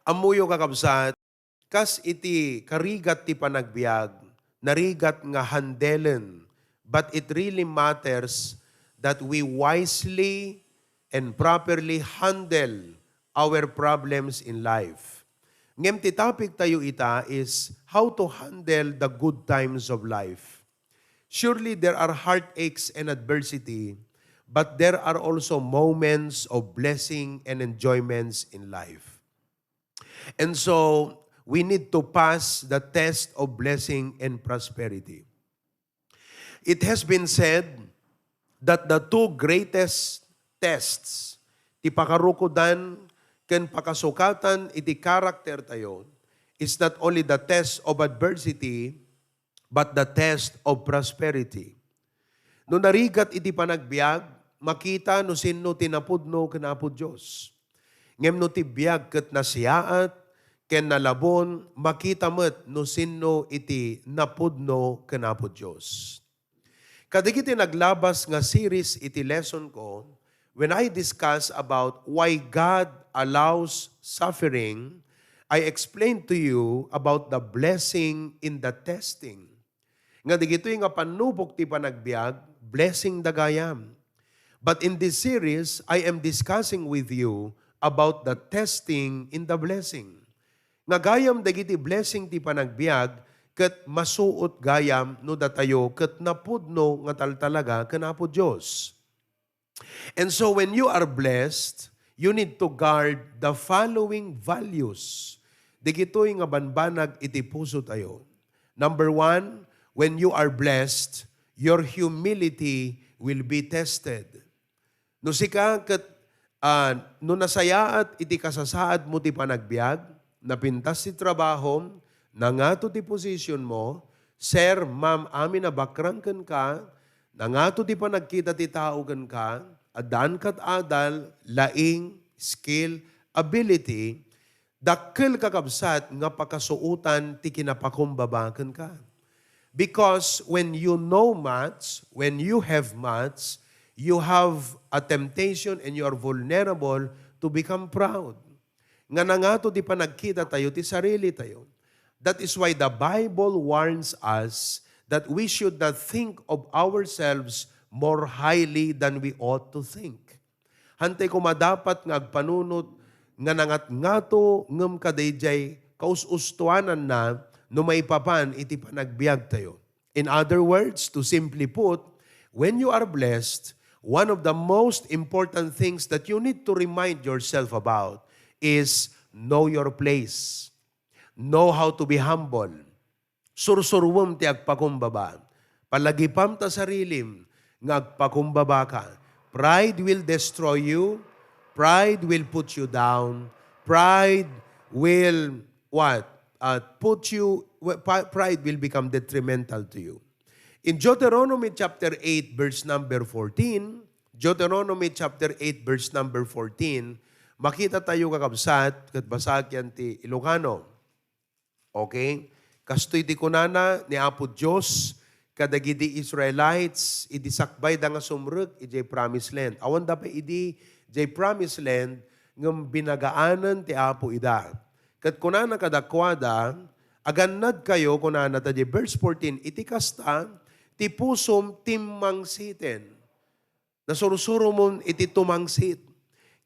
Amuyo kakabsat, kas iti karigat ti panagbiag, narigat nga handelen, but it really matters that we wisely and properly handle our problems in life. Ngem ti topic tayo ita is how to handle the good times of life. Surely there are heartaches and adversity, but there are also moments of blessing and enjoyments in life. And so, we need to pass the test of blessing and prosperity. It has been said that the two greatest tests, ti pakarukodan ken pakasukatan iti karakter tayo, is not only the test of adversity, but the test of prosperity. No narigat iti panagbiag, makita no sino tinapudno kenapud Diyos. Ngem no ti biag ket nasiyaat, ken nalabon, makita met no sino iti napudno kenapud Diyos. Kadagiti naglabas nga series iti lesson ko, when I discuss about why God allows suffering, I explained to you about the blessing in the testing. Nga digito'y nga panubok ti panagbiag, blessing dagayam. But in this series, I am discussing with you about the testing in the blessing. Nga gayam dagiti blessing ti panagbiag, ket masuot gayam no datayo, ket napudno nga taltalaga kenapo Diyos. And so when you are blessed, you need to guard the following values. Digito'y nga banbanag iti puso tayo. Number one, when you are blessed, your humility will be tested. No sika ket no nasayaat iti kasasaad mo ti panagbiag, napintas ti trabaho, nangato ti position mo, sir, ma'am, amin na bakrangken ka, nangato ti panagkita ti tao ken ka, adan kat adal, laing, skill, ability, dakkel kakabsat nga pakasuutan ti kinapakumbabaken ka. Because when you know much, when you have much, you have a temptation and you are vulnerable to become proud. Nga nangato di pa nagkita tayo, ti sarili tayo. That is why the Bible warns us that we should not think of ourselves more highly than we ought to think. Hantay ko madapat nga agpanunot nga nangat-ngato ngem kadayjay kaus-ustuanan na no maipapan iti panagbiag tayo. In other words, to simply put, when you are blessed, one of the most important things that you need to remind yourself about is know your place. Know how to be humble. Sursurwom ti agpakumbaba. Palagipam ta sarilim, nga agpakumbaba ka. Pride will destroy you. Pride will put you down. Pride will, what? Pride will become detrimental to you. In Deuteronomy chapter 8, verse number 14, Deuteronomy chapter 8, verse number 14, makita tayo kakabsat, kat basakyan ti Ilocano. Okay? Kastoy ti kunana ni Apo Diyos, kadagidi Israelites, idi sakbay da nga sumrek, ijay promised land. Awan da pa idi, jay promised land, ngam binagaanan ti Apo ida. Kat kunana kadakwada, agannad kayo, kunana ta verse 14, iti kasta, ti pusom timangsiten. Nasursuro mo iti tumangsit.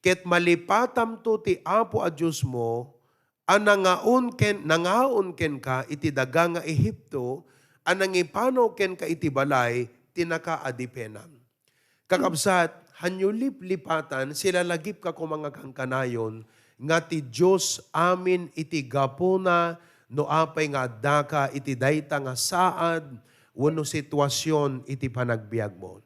Ket malipatam to ti Apo a Diyos mo, nangaon ken ka iti daga nga Ehipto, nangipano ken ka iti balay, tinakaadipenan. Kakabsat, hanyulip lipatan, sila lagip ka kumanga kangkanayon, nga ti Diyos amin iti gapuna, no apay nga daka iti dayta nga saad, wano sitwasyon iti panagbiag mo.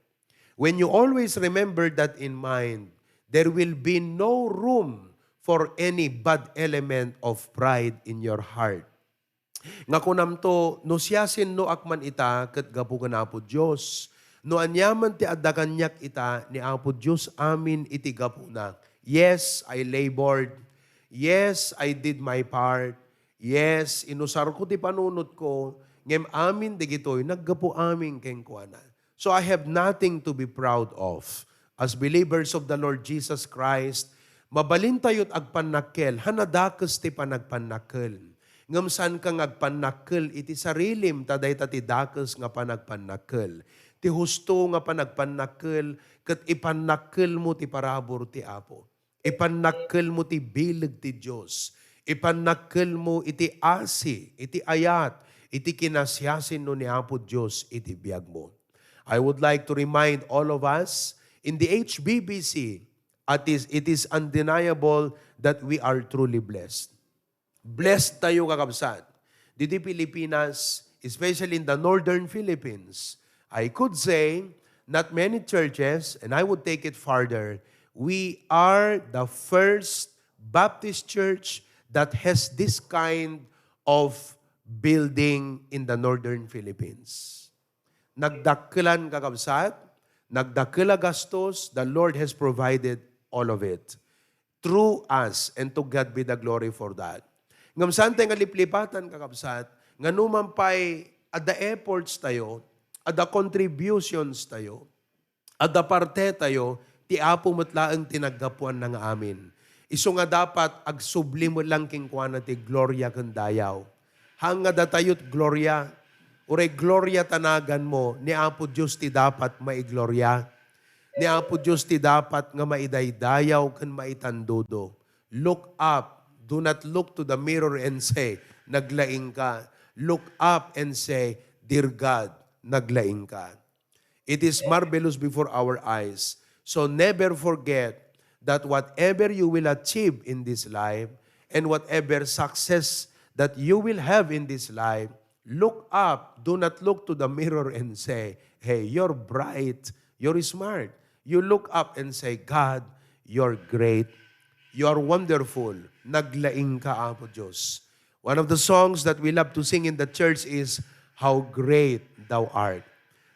When you always remember that in mind, there will be no room for any bad element of pride in your heart. Nga kunam to, no siyasin no akman ita, ket gapu ka na po Diyos. No anyaman ti adakanyak ita, ni Apo Diyos amin iti gapuna. Yes, I labored. Yes, I did my part. Yes, inusar ko ti panunot ko. Ngem amin digitoy, naggapo amin keng kuana. So I have nothing to be proud of. As believers of the Lord Jesus Christ, Mabalin tayo't agpanakkel, hanadakes ti panagpanakkel. Ngam saan ka agpanakkel, iti sarilim, taday ti dakes nga panagpanakkel. Ti husto nga panagpanakkel, kat ipanakkel mo ti parabor ti Apo. Ipanakkel mo ti bilig ti Diyos. Ipanakkel mo iti asi, iti ayat, iti kinasyasin no ni Apo Diyos, iti biyag mo. I would like to remind all of us, in the HBBC, it is undeniable that we are truly blessed. Blessed tayo kakabsat. Dito Pilipinas, especially in the northern Philippines, I could say, not many churches, and I would take it farther, we are the first Baptist church that has this kind of building in the northern Philippines. Nagdakilan kakabsat, nagdakila gastos, the Lord has provided all of it through us, and to God be the glory for that. Ngam saan tayo nga liplipatan kakabsat, nga numampay at the efforts tayo, at the contributions tayo, at the parte tayo, ti Apo matlaang tinaggapuan ng amin. Iso nga dapat agsubli mo lang kingkuan ti gloria kang dayaw. Hanga datayot gloria, ure gloria tanagan mo, ni Apo Diyos ti dapat maigloria. Ni Apo Diyos ti dapat nga maidaydayaw kan maitandudo. Look up. Do not look to the mirror and say, naglaing ka. Look up and say, dear God, naglaing ka. It is marvelous before our eyes. So never forget that whatever you will achieve in this life and whatever success that you will have in this life, look up. Do not look to the mirror and say, hey, you're bright, you're smart. You look up and say, God, you're great, you're wonderful. Naglaing ka, Apo Diyos. One of the songs that we love to sing in the church is, How Great Thou Art.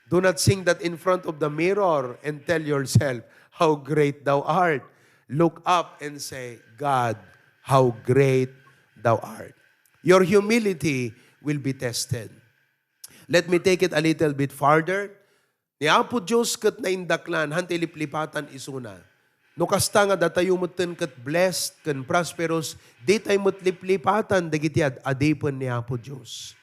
Do not sing that in front of the mirror and tell yourself, how great Thou art. Look up and say, God, how great Thou art. Your humility will be tested. Let me take it a little bit farther. Ni Apo Diyos kat na indaklan, hantilip-lipatan isuna. No kasta nga datayo mutin kat blessed, kan prosperous, di tayo mutlip-lipatan, dagiti adipon ni Apo Diyos.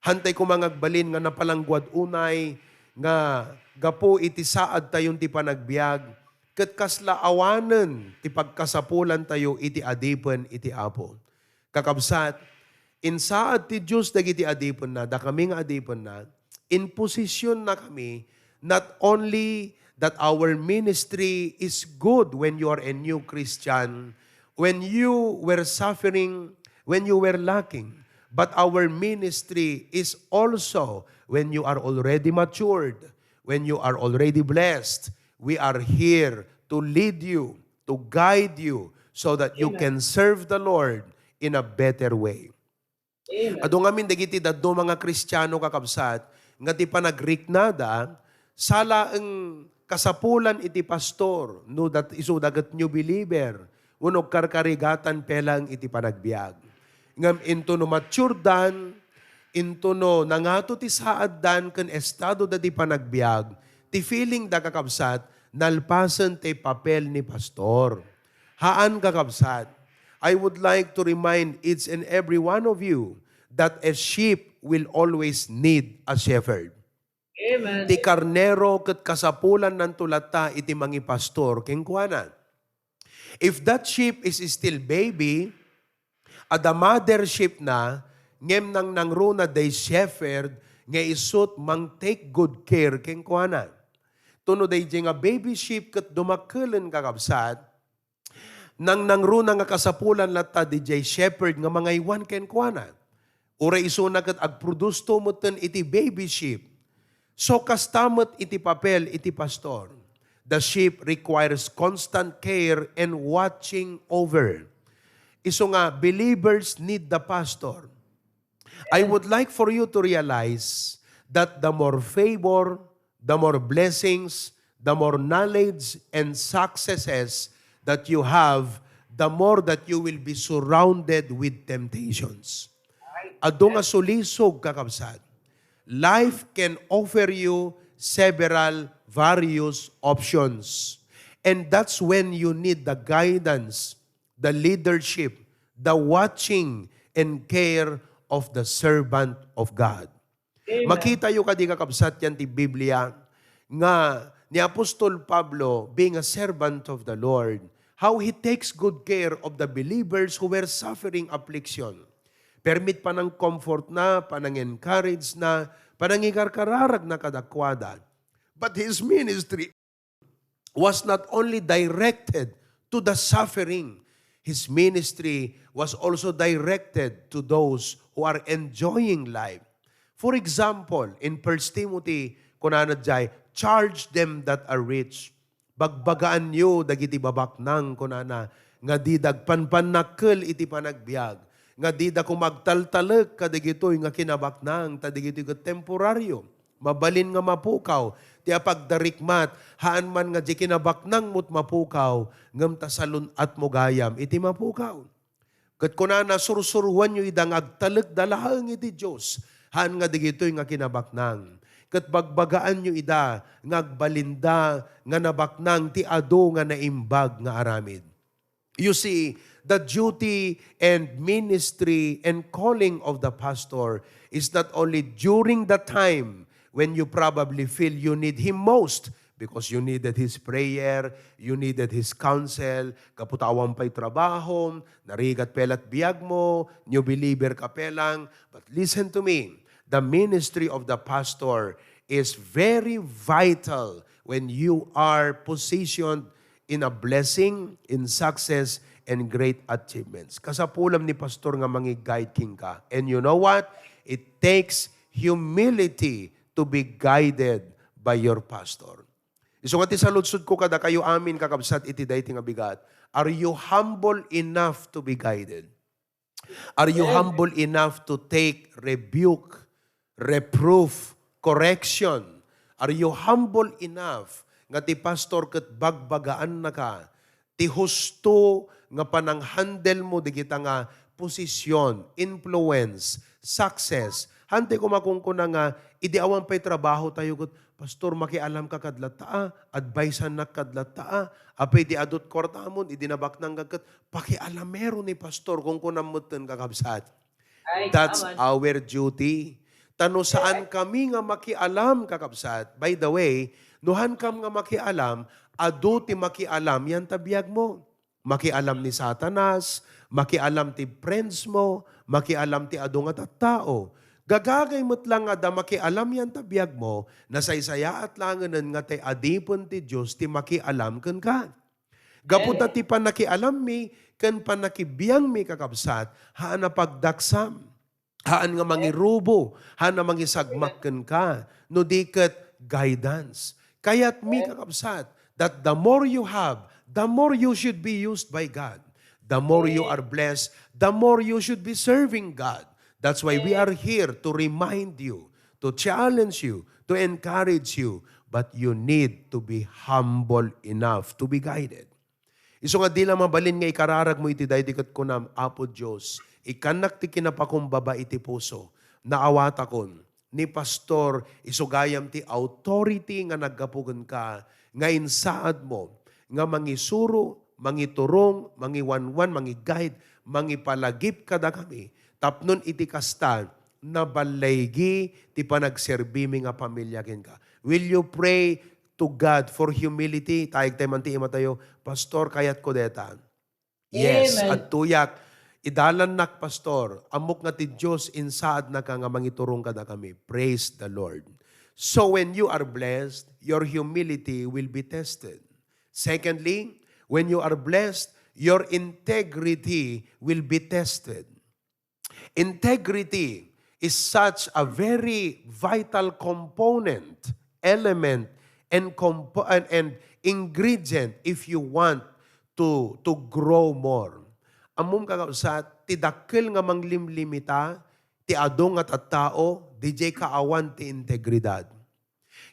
Hantay ko mga agbalin nga napalangguad unay, nga gapo iti saad tayong ti panagbiag, kat kasla awanen, ti pagkasapulan tayo iti adipon iti Apo. Kakabsat, in saad ti Diyos dagiti adipon na, da kami nga adipon na, in posisyon na kami, not only that our ministry is good when you are a new Christian, when you were suffering, when you were lacking, but our ministry is also when you are already matured, when you are already blessed. We are here to lead you, to guide you, so that you can serve the Lord in a better way. Ado ngamin dagiti daddo mga Kristiyano kakabsat, nga ti panagriknada, sala ang kasapulan iti pastor, no that iso dagat new believer, unog karkarigatan pelang iti panagbiag. Ngam into no mature dan, into no nangato ti saad dan ken estado da di panagbiag, ti feeling da kakabsat, nalpasan ti papel ni pastor. Haan kakabsat, I would like to remind each and every one of you that a sheep will always need a shepherd. Amen. Ti karnero ket kasapulan ng tulata iti mangi pastor kengkuana. If that sheep is still baby, ada mother sheep na, ngem nang nangruna day shepherd, nga isut mang take good care kengkuana. Tuno day nga baby sheep ket dumakelen kakabsat, nang nangruna nga kasapulan lata DJ shepherd nga mga iwan kengkuana. Ura iso na ket agproduce to moten iti baby sheep. So kastamot iti papel iti pastor. The sheep requires constant care and watching over. Iso nga, believers need the pastor. I would like for you to realize that the more favor, the more blessings, the more knowledge and successes that you have, the more that you will be surrounded with temptations. Ado nga sulisog kakabsat. Life can offer you several various options. And that's when you need the guidance, the leadership, the watching and care of the servant of God. Makita yung kadi kakabsat yan ti Biblia nga ni Apostol Pablo, being a servant of the Lord, how he takes good care of the believers who were suffering affliction. Permit pa ng comfort na, panang encourage na, panang ikarkararag na kadakwada. But his ministry was not only directed to the suffering, his ministry was also directed to those who are enjoying life. For example, in 1 Timothy, kunanadjay, charge them that are rich. Bagbagaan nyo, dagiti babaknang, kunana, nga di dagpanpanakkel iti panagbiag. Nga di da kumagtaltalag, kadigito'y nga kinabaknang, tadigito'y temporaryo. Mabalin nga mapukaw, ti apagdarikmat, haan man nga di kinabaknang mo't mapukaw, ngam tasalun at mugayam, iti mapukaw. Kat kunana, sursuruan nyo idang agtalag dalahang iti Diyos, haan nga digito'y nga kinabaknang. Kat bagbagaan nyo ida, nga agbalinda, nga nabaknang, ti ado nga naimbag nga aramid. You see, the duty and ministry and calling of the pastor is not only during the time when you probably feel you need him most because you needed his prayer, you needed his counsel, kaputawan pa'y trabaho, narigat pelat biyag mo, new believer ka pelang. But listen to me, the ministry of the pastor is very vital when you are positioned in a blessing, in success, and great achievements. Kasapulam ni pastor nga mangi-guide king ka. And you know what? It takes humility to be guided by your pastor. Iso nga ti saludsud ko kada kayo amin kakabsat iti dayti nga bigat. Are you humble enough to be guided? Are you humble enough to take rebuke, reproof, correction? Are you humble enough nga ti pastor ket bagbagaan na ka, ti husto nga panang-handle mo digita nga posisyon, influence, success. Hante ko makungkuna nga, idiawan pa'y trabaho tayo ket pastor makialam ka kadlata, advisean na kadlata, apay di adot korta amon, idinabak nang gagat, pakialam meron ni pastor kung kunamutan kakabsat. That's our duty. Tano saan kami nga makialam kakabsat. By the way, nuhan kam nga makialam, ado ti makialam, yan tabiyag mo. Makialam ni Satanas, makialam ti friends mo, makialam ti ado nga tattao. Gagagay mo't lang nga da makialam yan tabiyag mo, na saysaya at langanan nga ti adipon ti Diyos ti makialam kan ka. Gaputa ti panakialam mi, kan panakibiyang mi kakabsat, haan na pagdaksam, haan nga mangirubo, haan na mangisagmak kan ka, no diket guidance. Kaya't mi kakabsat, that the more you have, the more you should be used by God. The more you are blessed, the more you should be serving God. That's why we are here to remind you, to challenge you, to encourage you, but you need to be humble enough to be guided. Iso nga di lang mabalin nga ikararag mo iti daydikat ko na Apo Diyos, ikanak ti kinapakumbaba iti puso, naawatakon, ni pastor, isugayam ti authority nga naggapugan ka, nga insaad mo, nga mangisuro, mangiturong, mangiwanwan, mangiguide, mangipalagip kada kami, tapnon iti kasta, na balaygi ti panagserbimi nga pamilya ken ka. Will you pray to God for humility? Tayag tayo man ti ima tayo, pastor, kayat ko deta. Yes, amen. At tuyak, idalan nak pastor, amok nga ti Diyos insaad na ka nga mangiturong kada kami. Praise the Lord. So when you are blessed, your humility will be tested. Secondly, when you are blessed, your integrity will be tested. Integrity is such a very vital component, element, and ingredient if you want to grow more. Amom kakausat, ti dakkel nga manglimlimita, ti adong at tao, DJ kaawan ti integridad.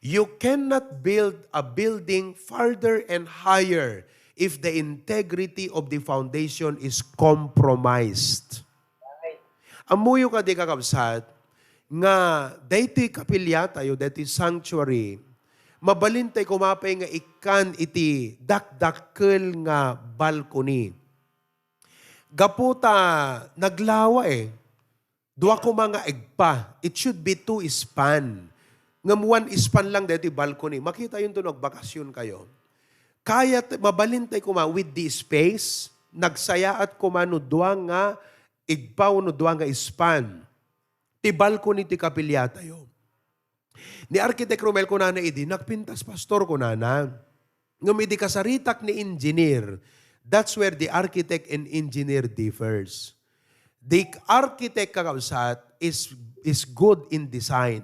You cannot build a building farther and higher if the integrity of the foundation is compromised. Amuyo ka di kakabsat, nga daytoy kapilya tayo, daytoy sanctuary, mabalintay kumapay nga ikan iti dakdakkel nga balcony. Gaputa naglawa Dua ko mga egpa. It should be 2 span. Ngam 1 span lang dito balcony. Makita yun to nagbakasyon kayo. Kaya mabalintay kuma with the space, nagsayaat kuma no dua nga igpaw no dua nga span. Ti balcony ti kapilya tayo. Ni Architect Romel ko na idi, nagpintas pastor ko na. Ngam idi kasaritak ni engineer. That's where the architect and engineer differs. The architect kakabsat is good in design,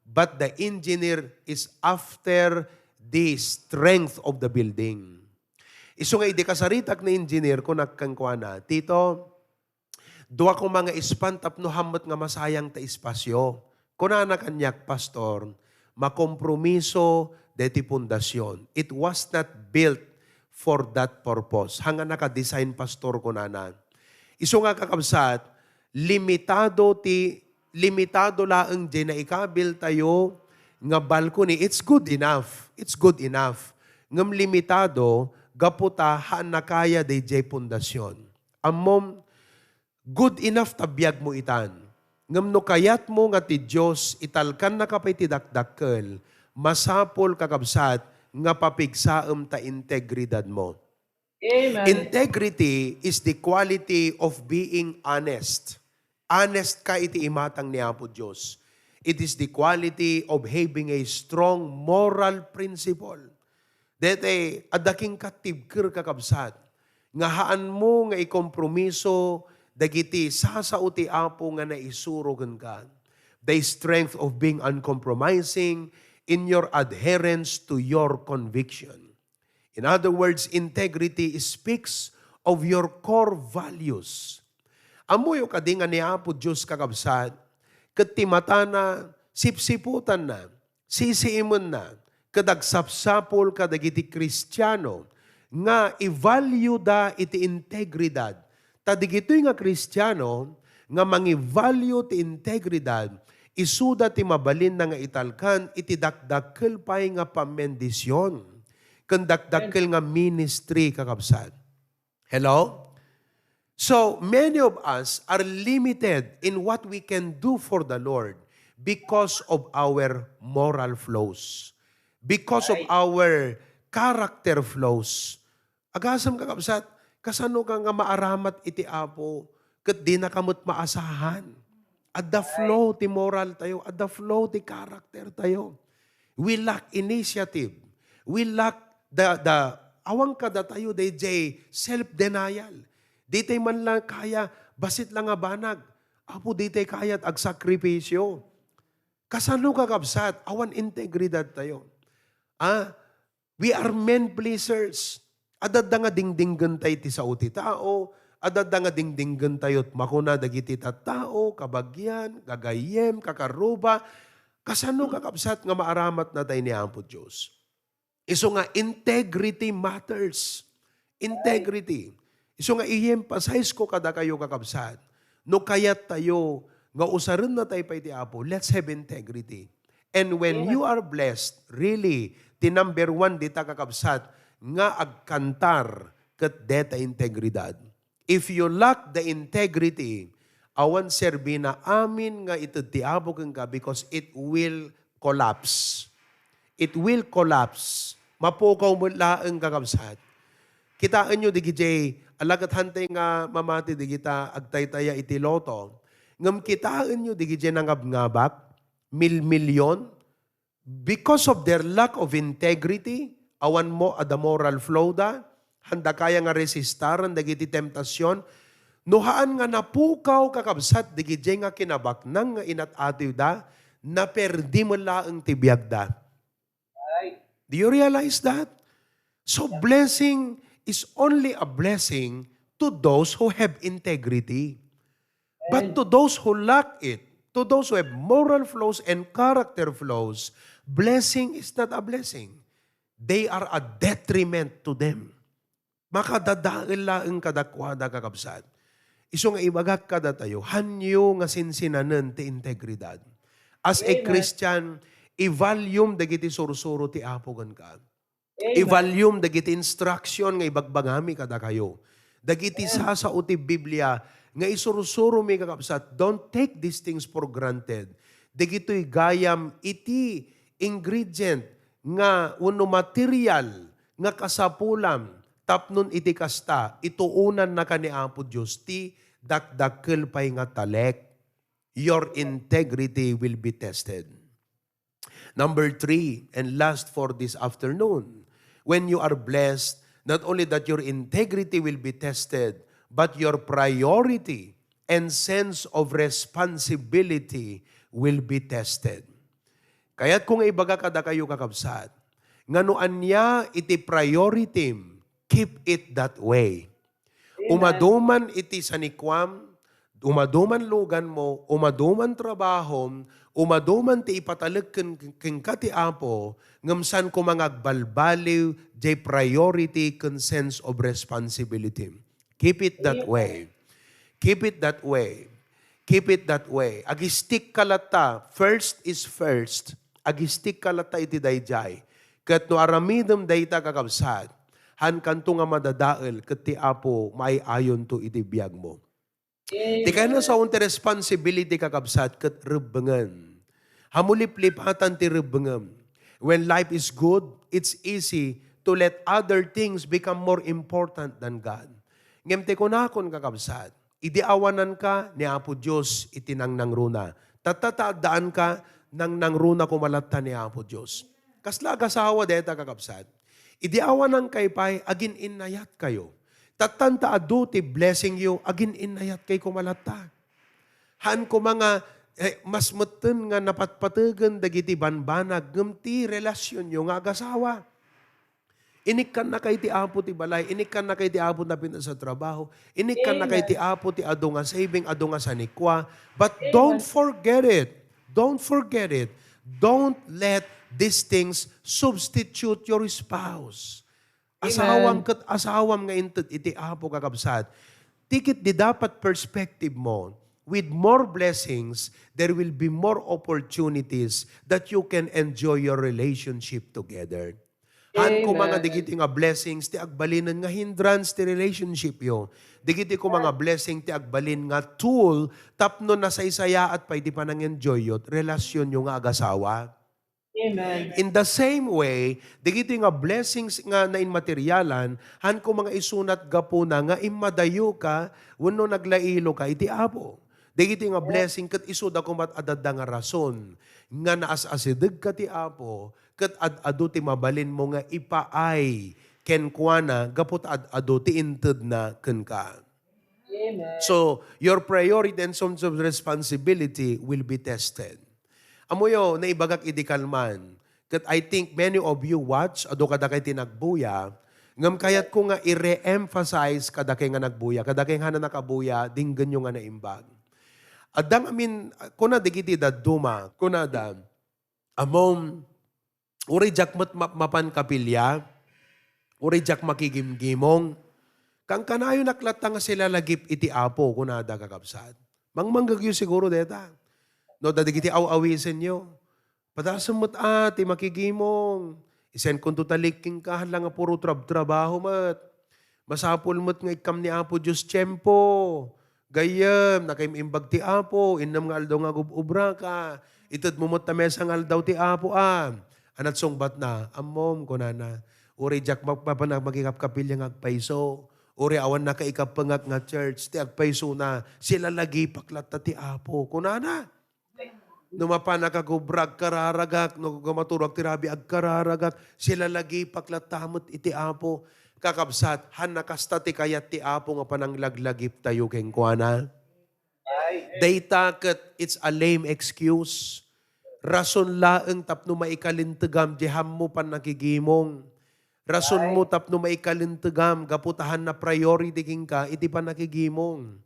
but the engineer is after the strength of the building. Iso nga idi kasaritak na engineer ko nagkangkwana, Tito, dua ko mga ispantap no hamot nga masayang ta espasyo. Kuna na kanyak, pastor, makompromiso deti pundasyon. It was not built for that purpose. Hanga naka-design, pastor, ko na. Iso nga kakabsat, limitado laang di na ikabil tayo nga balcony. It's good enough. It's good enough. Ngam limitado, gaputa haan na kaya di jay pundasyon. Amom, good enough tabiyag mo itan. Ngam no kayat mo nga ti Diyos, italkan na kapay ti dakdakkel, masapol kakabsat, nga papigsaam ta integridad mo. Amen. Integrity is the quality of being honest. Honest ka iti imatang ni Apo Diyos. It is the quality of having a strong moral principle. Dete, adaking katibkir kakabsat. Nga haan mo nga ikompromiso, dagiti sasauti Apo nga naisurogan ka. The strength of being uncompromising in your adherence to your conviction. In other words, integrity speaks of your core values. Amoyo kadinga ni Apo Diyos kakabsat, katimata na, sipsiputan na, sisiimon na, kadagsapsapol kadagiti Kristiyano, nga i-value da iti integridad. Tadigito'y nga Kristiyano, nga mangi-value ti integridad, isuda ti mabalin na nga italkan, iti dakdakkel pay nga pamendisyon. Kandakdakkel nga ministry kakabsat. Hello? So, many of us are limited in what we can do for the Lord because of our moral flows. Because of our character flows. Agasam kakabsat, kasano ka nga maaramat iti Apo, kat di na kamot maasahan. At the flow ti moral tayo, at the flow ti character tayo. We lack initiative. We lack awang kada tayo, DJ, self-denial. Di tayo man lang kaya, basit lang nga banag. Apo, di tayo kaya at agsakripisyo. Kasano kakabsat, awan integridad tayo. We are men pleasers. Adad nga dingdinggan tayo ti sa uti tao, adad nga dingdinggan tayo at makuna dagiti tao, kabagyan, gagayem, kakaruba. Kasano kakabsat nga maaramat na tayo ni Apo Diyos. Iso nga, integrity matters. Integrity. Iso nga, i-emphasize ko kada kayo kakabsat. No kayat tayo, nga usarin na tayo pa iti Apo, let's have integrity. And when you are blessed, really, the number 1 dita kakabsat, nga agkantar kat deta integridad. If you lack the integrity, awan serbi na amin nga ito ti Apo kang ka because it will collapse. It will collapse. Mapukaw mo laang kakabsat. Kitaan nyo, digijay, alagat hantay nga mamati, digita, agtaytaya iti loto. Ngam kitaan nyo, digijay nangabngabak, milyon, because of their lack of integrity, awan mo ada moral flow da, handa kaya nga resistaran, dagiti temptasyon, nuhaan nga napukaw kakabsat, digijay nga kinabaknang nga inat-atiw da, na perdi mo laang tibiyag da. Do you realize that? So blessing is only a blessing to those who have integrity. But to those who lack it, to those who have moral flows and character flows, blessing is not a blessing. They are a detriment to them. Makadadail laang kadakwada kakabsat. Iso nga ibagak kada tayo, hanyo nga sinsinanan ti integridad. As a Christian, I-volume dagiti sursuro ti Apo gan ka. I-volume dagiti instruction nga ibagbagami kada kayo. Dagiti sasa uti Biblia nga isursuro mi kakabsat. Don't take these things for granted. Dagito'y gayam iti ingredient nga uno material nga kasapulam tapnon iti kasta ituunan na kani Apo Diyos ti dakdakkel pay nga talek. Your integrity will be tested. Number 3, and last for this afternoon, when you are blessed, not only that your integrity will be tested, but your priority and sense of responsibility will be tested. Kaya't kung ibaga kada kayo kakabsat, nganuan niya iti priority, keep it that way. Umaduman iti sanikwam, umaduman lugan mo, umaduman trabahom, umaduman ti ipatalag ken kati Apo, ngamsan ko mangagbalbaliw jay priority ken sense of responsibility. Keep it that way. Keep it that way. Keep it that way. Agistik kalata, first is first. Agistik kalata iti dayjay. Ket no aramidem dayta kakabsat, han kanto nga madadael ket ti Apo maayon to iti biag mo. Di kaya na sa unti responsibility kakabsat ket rebengan. Hamuliplipatan ti rebengan. When life is good, it's easy to let other things become more important than God. Ngem te kunakon kakabsat, idiawanan ka ni Apo Diyos itinangnang runa. Tatatadaan ka nang nangruna kumalatta ni Apo Diyos. Kasla kasawa deta kakabsat, idiawanan kay pay agin inayat kayo. Tatanta adu ti blessing you, agin inayat kay kumalata. Han ko mga mas meten nga napatpatagan dagiti banbanag, ngem relasyon yo nga agasawa. Inikkan na kay ti Apo ti balay, inikkan na kay ti Apo na pinta sa trabaho, inikkan na kay ti Apo ti adu nga saving, adu nga sanikwa. But don't forget it. Don't forget it. Don't let these things substitute your spouse. Asawam nga iti Apo kakabsat. Tikit di dapat perspective mo. With more blessings, there will be more opportunities that you can enjoy your relationship together. Han ko mga digiti nga blessings, ti agbalinan nga hindrance ti relationship yo. Digiti ko mga blessing ti agbalin nga tool, tapno na saysaya at pwede pa nang enjoy yot, relasyon yo nga agasawa. Amen. In the same way, digiti nga blessings nga na inmaterialan, han ko mga isunat gapuna nga imadayo ka, wano naglailo ka, iti Apo. Digiti nga blessing kat isuda ko mat adada nga rason, nga naas-asideg ka ti Apo, kat ad-ado ti mabalin mo nga ipaay, ken kuana, gapot ad-ado ti inted na ken ka. Amen. So, your priority and sense of responsibility will be tested. Amoyo, naibagak idikalman. Kat I think many of you watch, ado kada kay tinagbuya, ngam kayat ko nga i-re-emphasize kada kay nga nagbuya, kada kay nga nakabuya, dinggan yung nga naimbag. Adang amin, kuna digiti da duma, kuna da, amom, uri jak mapan kapilya, uri jak makigimgimong, kang kanayo naklata nga sila lagip iti Apo, kuna da kakabsat. Mangmanggagyo siguro deta. No, dadigiti aw-awisin nyo. Padasamot ati makigimong. Isen kung tutaliking ka, lang nga puro trabaho mat. Masapul mat nga ikam ni Apo Diyos tiyempo. Gayam, nakaimbag ti Apo, inam nga aldaw nga gububra ka. Itad mumot na mesa nga aldaw ti Apo Anat songbat na, amom ko na. Uri jak magpapanag magikapkapilya nga agpaiso. Uri awan na kaikapangak nga church, ti agpaiso na. Sila lagi paklata ti Apo. Kunana. Numapa nakagubrag kararagak, no gumaturag tirabi ag kararagak, sila lagi paklatamot iti Apo, kakabsat, han nakasta ti kayat ti Apo nga pananglaglagip tayo keng kuana. Data ket it's a lame excuse. Rason laeng tapno maikalintegam, jeham mo pan nakigimong. Rason mo tapno maikalintegam, gaputahan na priority king ka, iti pan nakigimong.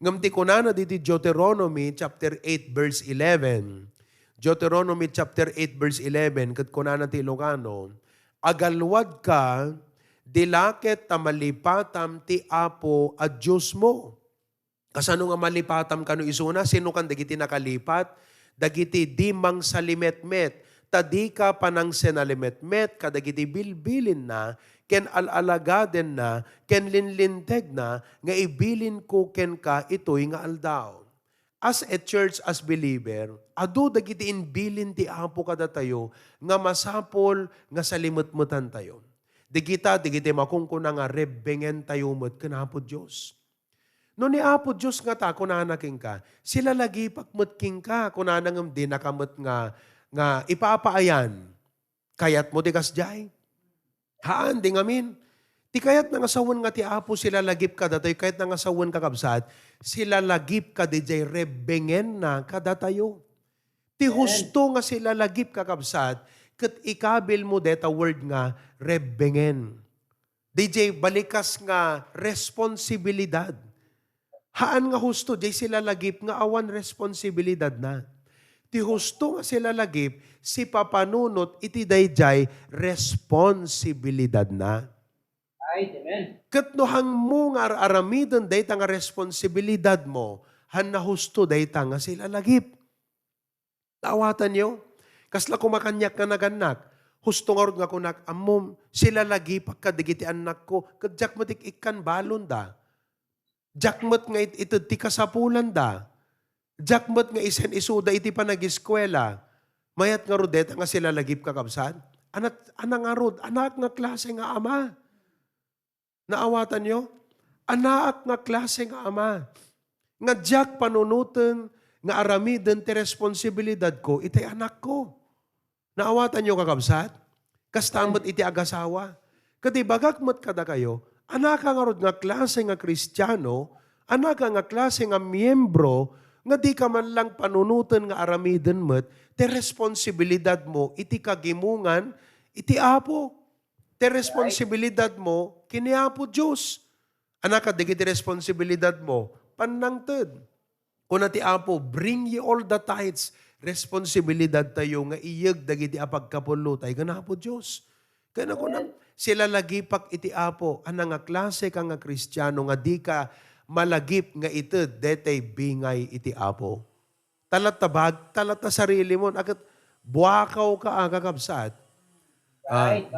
Ngamti ko na diti Deuteronomy chapter 8 verse 11. Deuteronomy chapter 8 verse 11, kat ko na ti Ilocano, agalwad ka, dilaket ta malipatam ti Apo at Diyos mo. Kasano nga malipatam kano isuna, sino kan dagiti nakalipat? Dagiti dimang salimetmet, tadi ka panang senalimetmet, kadagiti bilbilin na, ken alalagaden na, ken linlinteg na, nga ibilin ko ken ka ito'y nga aldaw. As a church, as believer, adu dagiti inbilin ti Apo kada tayo, nga masapol nga salimutmutan tayo. Digiti makungkuna nga rebbengen tayo mo't kanapo Diyos. No ni Apo Diyos nga ta, kunanaking ka, sila lagi pakmutking ka, kunanangam din nakamot nga ipapaayan. Kayat mo di kasjay. Haan, di ngamin. Ti kayat nga sawan nga ti Apo sila lagip ka datoy, kayat nga sawan kakabsat, sila lagip ka di jay rebbengen na kadatayo. Ti husto nga sila lagip kakabsat, kat ikabil mo deta word nga rebbengen. DJ balikas nga responsibilidad. Haan nga husto, jay sila lagip nga awan responsibilidad na. Ti husto nga sila lagip, si papanunot iti dayjay responsibilidad na. Right. Amen. Kat no hang mo nga aramidon dayta nga responsibilidad mo, han na husto dayta nga sila lagip. Taawatan nyo? Kasla kumakanyak nga naganak, husto nga kunak, amom, sila lagip pagkadigiti anak ko, kadyak mo tik ikan balon da. Jakmot nga ito ti kasapulan da. Jakmot nga isen isuda iti pa nag-eskwela. Mayat nga rodeta nga sila lagip kakabsat. Anak nga rod, anak nga klase nga ama. Naawatan nyo? Anak nga klase nga ama. Nga jak panunutan, nga aramiden ti responsibilidad ko, iti anak ko. Naawatan nyo kakabsat? Kastamot iti agasawa. Kati bagakmat kada kayo, anak nga rod nga klase nga Kristiyano, anak nga klase nga miyembro, nga di ka man lang panunutan nga aramiden met, te responsibilidad mo, iti kagimungan, iti Apo. Te responsibilidad mo, kini Apo Diyos. Anak ka, digiti responsibilidad mo, panangted. Kuna ti Apo, bring ye all the tithes, responsibilidad tayo nga iyag dagiti apagkapulutay, kana Apo Diyos. Kaya na sila lagip iti Apo, anang nga klase ka nga Kristiyano nga di ka malagip nga ito, detay bingay iti Apo. Talatabag, talata sarili mo, akat buwakaw ka agakabsat.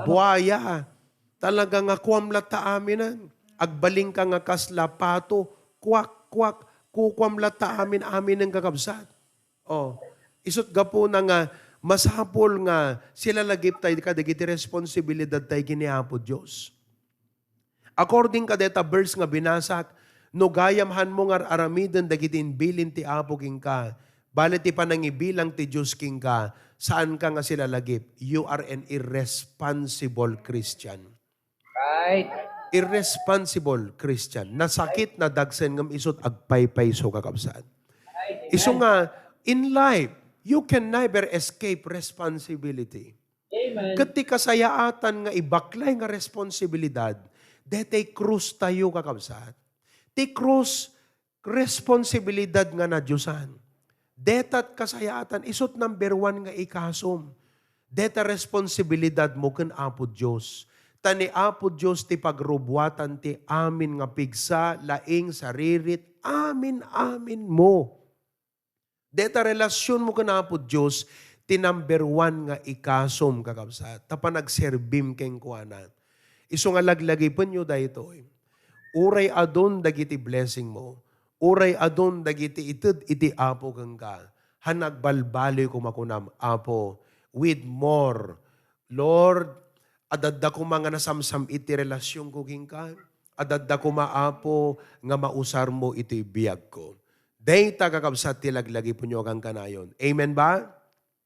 Buwaya, talaga nga kuamlat ta aminan. Agbaling ka nga kaslapato, kwak, kukwamlat ta amin ng kakabsat. Isot gapo na nga, masapol nga sila lagip tayo kadagiti responsibilidad tayo giniapo Diyos. According kadeta verse nga binasak, no gayamhan mo nga aramiden dagiti inbilin ti Apo king ka, balit ti panangibilang ti Diyos king ka, saan ka nga sila lagip? You are an irresponsible Christian. Right. Irresponsible Christian. Nasakit na dagsen ngam isot agpaypay so kakabsat. Right. Iso nga, in life, you can never escape responsibility. Amen. Kati kasayaatan nga ibaklay nga responsibilidad, detay krus tayo kakabsat. Ti krus, responsibilidad nga na Diyosan. Detat kasayaatan, isot number 1 nga ikasom. Deta responsibilidad mo kan Apo Diyos. Tani Apo Diyos ti pagrubwatan ti amin nga pigsa, laing saririt, amin mo. Deta relasyon mo kan Apo Diyos, ti number 1 nga ikasom kakabsat. Tapa nagserbim keng kuanan. Iso nga laglagay po nyo dahito. Uray adon dagiti blessing mo. Uray adon dagiti ited iti Apo kang ka. Hanagbalbaloy kumakunam, Apo, with more. Lord, adadda ko mga nasamsam iti relasyon ko king ka. Adadda ko maapo nga mausar mo iti biyag ko. Dayta kakabsat ti laglagi po nyo kang kanayon. Amen ba?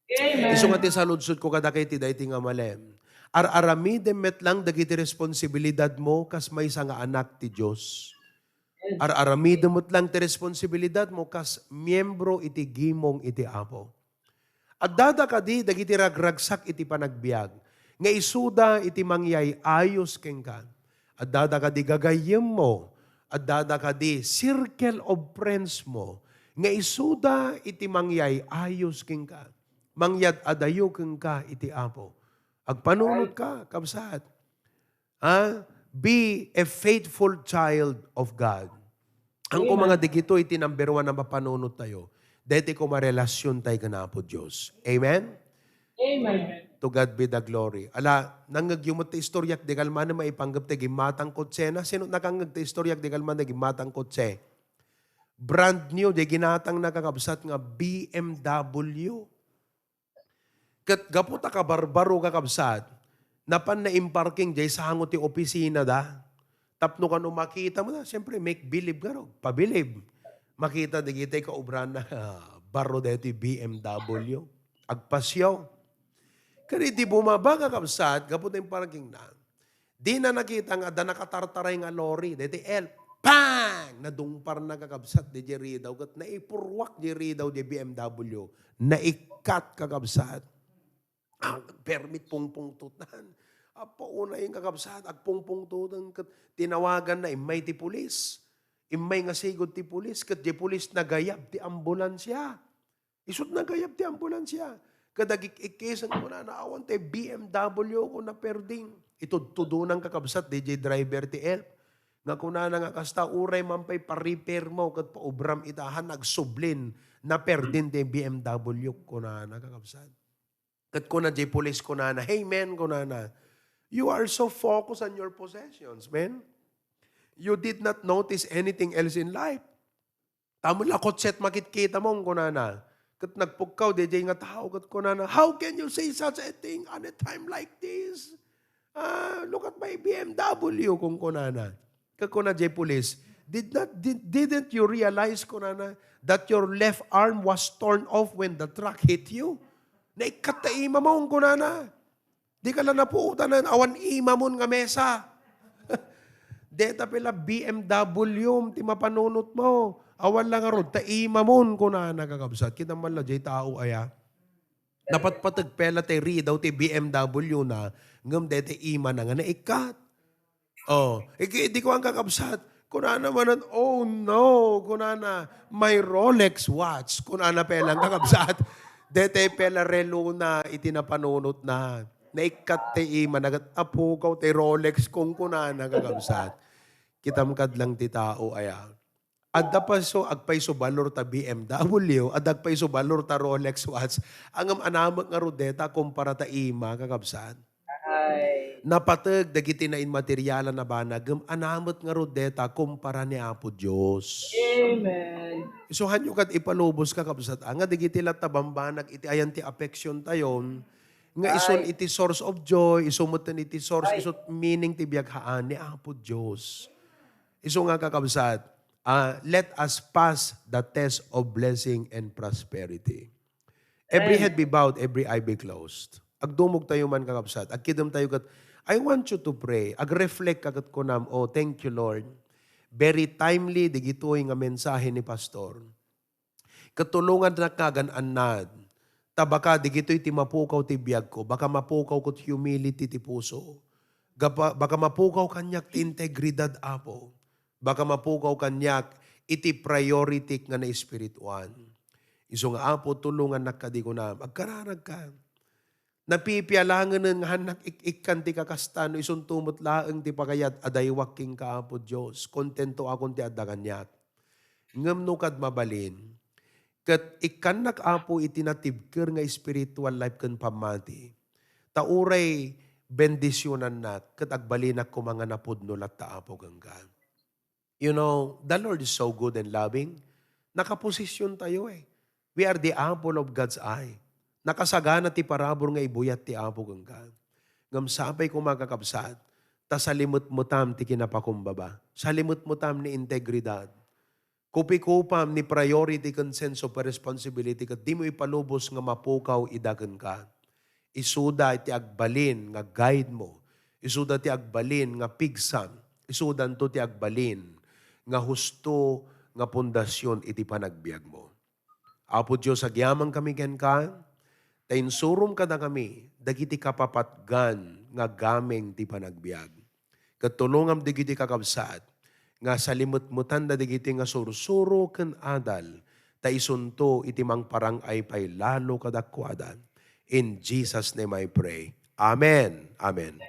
Amen. Iso nga ti saludsod ko kada kay ti dayti nga malem. Ar-aramidem met lang dagiti responsibilidad mo kas may nga anak ti Diyos. Ar-aramidem met lang ti responsibilidad mo kas miyembro iti gimong iti Apo. At dada ka di dagiti ragragsak iti panagbiag. Nga isuda iti mangyay ayos keng ka. At dada ka di gagayem mo. At dada ka di circle of friends mo. Nga isuda iti mangyay ayos keng ka. Mangyad adayo keng ka iti Apo. Agpanunod ka, kabsat. Be a faithful child of God. Ang ko mga digito iti number 1 na mapanunod tayo. Deti ko marelasyon tayo ka na po Diyos. Amen? Amen. To God be the glory. Ala, nangagyumot ti istoryak di kalman na maipanggap ti gimatang kotse na. Sino nakangag ti istoryak di kalman na gimatang kotse? Brand new, di ginatang nakakabsat nga BMW. Kat gaputa ka barbaro kakabsat, napan na imparking jay sa hangot ti opisina da. Tapno ka no makita mo na, siyempre make believe ka ro, pabilib. Makita di kita ka ubran na baro dito BMW. Agpasyaw. Kaya di bumaba kakabsat, gaputa yung parking na. Di na nakita nga, da nakatartaray nga lorry, dito el, pang! Nadungpar na kakabsat di jeri daw, kat naipurwak jeri daw di BMW, naikat kakabsat. Ang permit pungpung tutan. Apo una yung kakabsat, agpungpung tutan, kat tinawagan na imay ti pulis. Imay nga sigod ti pulis, kat di pulis nagayab ti ambulansya. Isut nagayab ti ambulansya. Kadagik-ikisan ko na naawan te BMW ko na perding. Ito tudunang kakabsat, DJ driver ti help. Nga kuna na nga kasta uray mampay pa-repair mo kat paubram itahan nagsublin na perdin ti BMW ko na kakabsat. Kat kuna di police ko na, hey man ko na, you are so focused on your possessions, man. You did not notice anything else in life. Tamo lakot set makit-kita mong ko na. Kat nagpugkaw, DJ nga tao, kat ko na, how can you say such a thing on a time like this? Look at my BMW, kung ko na. Kat ko na, J. Police, didn't you realize, ko na, that your left arm was torn off when the truck hit you? Naikat na ima mo, ko na. Di ka lang napuutan na, awan ima mo nga mesa. Deta pala BMW, ti mapanunot mo. Awan lang arod, taima mon ko na nakakabsat. Kita man la, jay tao aya. Dapat patagpela te daw ti BMW na, ngam dete ima na nga naikat. Oh, di ko ang kakabsat. Kuna naman, oh no, kuna na, may Rolex watch. Kuna na pelang kakabsat. Dete pela relo na itinapanunot na. Naikat te ima, nagatapukaw te Rolex kung kuna na kakabsat. Kitamkad lang ti tao aya. Adda pa so agpay so balor ta BMW, adagpay so balor ta Rolex watch. Angam anamak nga rodeta kumpara ta ima kakabsat. Ay. Napatag dagiti na inmateriala na banagem anamat nga rodeta kumpara ni Apo Dios. Amen. Isuhan nyo kat ipalubos kakabsat. Nga dagiti lat tabambanag iti ayan ti affection tayon. Nga ison iti source of joy, isumutan iti source, isot meaning ti biyaghaan ni Apo Dios. Iso nga kakabsat. Let us pass the test of blessing and prosperity. Every head be bowed, every eye be closed. Agdumog tayo man kakabsat. Agkidam tayo kat, I want you to pray. Ag-reflect kagat ko nam, oh, thank you Lord. Very timely, digitoy nga mensahe ni Pastor. Katulungan na kagananad. Tabaka, digitoy ti mapukaw ti biyag ko. Baka mapukaw ko ti humility ti puso. Baka mapukaw kanyak ti integridad, Apo. Baka mapukaw kanyak, iti priority nga na espirituan. Iso nga Apo, tulungan na ka di ko na, magkararag ka. Napipialangan ng hanak ikan ti kakastano, isun tumot laeng ti pagayat, adaywak king ka Apo Diyos, kontento akong ti adaganyak. Ngam no kad mabalin, kat ikanak Apo itinatibker nga spiritual life kan pamati, tauray bendisyonan na, kat agbalinak ko mga napudno lat ta Apo ganggan. You know, the Lord is so good and loving. Nakaposisyon tayo eh. We are the apple of God's eye. Nakasagana ti parabor nga ibuyat ti Apo ganggan. Ngam sapay ko makakabsat, ta salimot mo tam ti kinapakumbaba. Salimot mo tam ni integridad. Kupikupam ni priority kan sense of responsibility kat di mo ipalubos nga mapukaw idagan ka. Isuda iti agbalin nga guide mo. Isuda ti agbalin nga pigsam. Isudan to ti agbalin nga husto nga pundasyon iti panagbiag mo. Apo Diyos, agyamang kami ken ka, tainsurum ka na kami, dagiti kapapatgan nga gameng ti panagbiag. Katulungam digiti kakabsat, nga salimut-mutan da digiti nga sursuro ken adal, taisunto iti mangparang ay pay lalo kadakwadan. In Jesus' name I pray. Amen. Amen.